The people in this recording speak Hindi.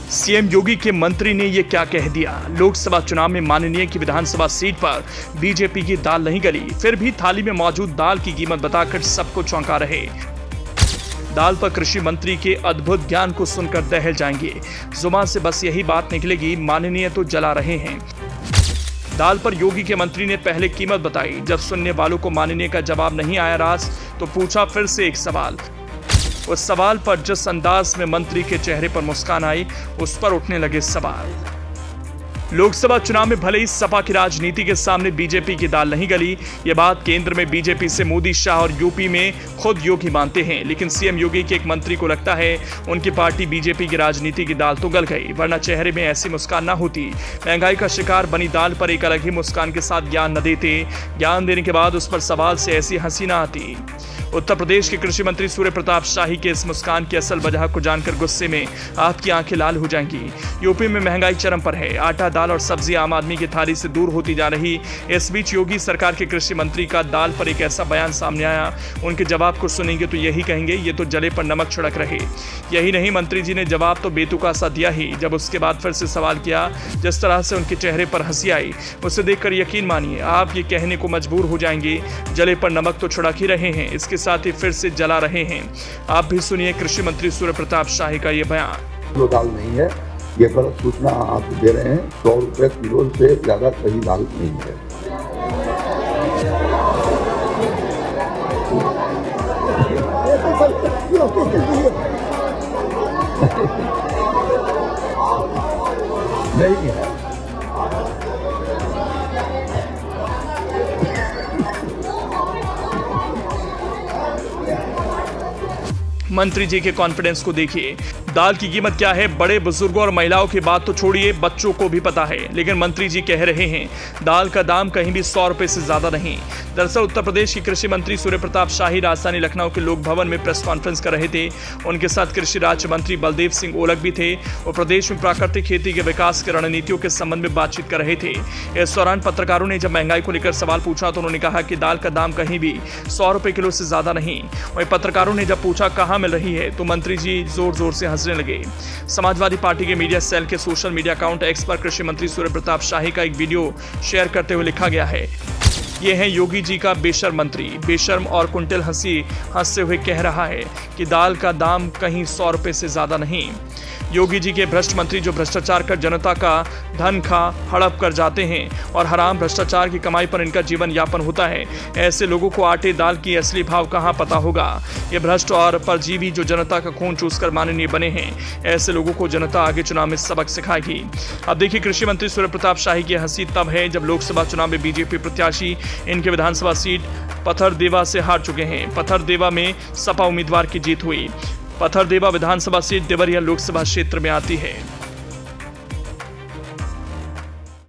सीएम योगी के मंत्री ने ये क्या कह दिया। लोकसभा चुनाव में माननीय की विधानसभा सीट पर बीजेपी की दाल नहीं गली, फिर भी थाली में मौजूद दाल की कीमत बताकर सबको चौंका रहे। दाल पर कृषि मंत्री के अद्भुत ज्ञान को सुनकर दहल जाएंगे। जुबान से बस यही बात निकलेगी, माननीय तो जला रहे हैं। दाल पर योगी के मंत्री ने पहले कीमत बताई। जब सुनने वालों को माननीय का जवाब नहीं आया रास, तो पूछा फिर से एक सवाल। उस सवाल पर जिस अंदाज में मंत्री के चेहरे पर मुस्कान आई, उस पर उठने लगे सवाल। लोकसभा चुनाव में भले ही सपा की राजनीति के सामने बीजेपी की दाल नहीं गली, ये बात केंद्र में बीजेपी से मोदी, शाह और यूपी में खुद योगी मानते हैं, लेकिन सीएम योगी के एक मंत्री को लगता है उनकी पार्टी बीजेपी की राजनीति की दाल तो गल गई, वरना चेहरे में ऐसी मुस्कान ना होती। महंगाई का शिकार बनी दाल पर एक अलग ही मुस्कान के साथ ज्ञान न देते, ज्ञान देने के बाद उस पर सवाल से ऐसी हंसी ना आती। उत्तर प्रदेश के कृषि मंत्री सूर्य प्रताप शाही के इस मुस्कान की असल वजह को जानकर गुस्से में आपकी आंखें लाल हो जाएंगी। यूपी में महंगाई चरम पर है, आटा, दाल और सब्जी आम आदमी की थाली से दूर होती जा रही। इस बीच योगी सरकार के कृषि मंत्री का दाल पर एक ऐसा बयान सामने आया, उनके जवाब को सुनेंगे तो यही कहेंगे ये तो जले पर नमक छिड़क रहे। यही नहीं, मंत्री जी ने जवाब तो बेतुका सा दिया ही। जब उसके बाद फिर से सवाल किया, जिस तरह से उनके चेहरे पर हंसी आई, उसे देखकर यकीन मानिए आप ये कहने को मजबूर हो जाएंगे, जले पर नमक तो छिड़क ही रहे हैं, इसके साथ ही फिर से जला रहे हैं। आप भी सुनिए कृषि मंत्री सूर्य प्रताप शाही का ये बयान। दाल नहीं है, ये गलत सूचना आप दे रहे हैं। 100 रुपए किलो से ज्यादा कहीं दाल नहीं है। नहीं है। मंत्री जी के कॉन्फिडेंस को देखिए। दाल की कीमत क्या है, बड़े बुजुर्गों और महिलाओं की बात तो छोड़िए, बच्चों को भी पता है, लेकिन मंत्री जी कह रहे हैं दाल का दाम कहीं भी 100 रुपए से ज्यादा नहीं। दरअसल उत्तर प्रदेश के कृषि मंत्री सूर्य प्रताप शाही राजधानी लखनऊ के लोक भवन में प्रेस कॉन्फ्रेंस कर रहे थे। उनके साथ कृषि राज्य मंत्री बलदेव सिंह ओलख भी थे और प्रदेश में प्राकृतिक खेती के विकास की रणनीतियों के संबंध में बातचीत कर रहे थे। इस दौरान पत्रकारों ने जब महंगाई को लेकर सवाल पूछा तो उन्होंने कहा कि दाल का दाम कहीं भी 100 रुपए किलो से ज्यादा नहीं। वहीं पत्रकारों ने जब पूछा कहाँ मिल रही है, तो मंत्री जी जोर जोर से हंसने लगे। समाजवादी पार्टी के मीडिया सेल के सोशल मीडिया अकाउंट एक्स पर कृषि मंत्री सूर्य प्रताप शाही का एक वीडियो शेयर करते हुए लिखा गया है, ये है योगी जी का बेशर्म मंत्री। बेशर्म और कुंटल हंसते हुए कह रहा है कि दाल का दाम कहीं 100 रुपए से ज्यादा नहीं। योगी जी के भ्रष्ट मंत्री जो भ्रष्टाचार कर जनता का धन खा हड़प कर जाते हैं और हराम भ्रष्टाचार की कमाई पर इनका जीवन यापन होता है, ऐसे लोगों को आटे दाल की असली भाव कहाँ पता होगा। ये भ्रष्ट और परजीवी जो जनता का खून चूसकर माननीय बने हैं, ऐसे लोगों को जनता आगे चुनाव में सबक सिखाएगी। अब देखिए कृषि मंत्री सूर्य प्रताप शाही की हंसी तब है जब लोकसभा चुनाव में बीजेपी प्रत्याशी इनके विधानसभा सीट पथरदेवा से हार चुके हैं। पथरदेवा में सपा उम्मीदवार की जीत हुई। पथरदेवा विधानसभा सीट देवरिया लोकसभा क्षेत्र में आती है।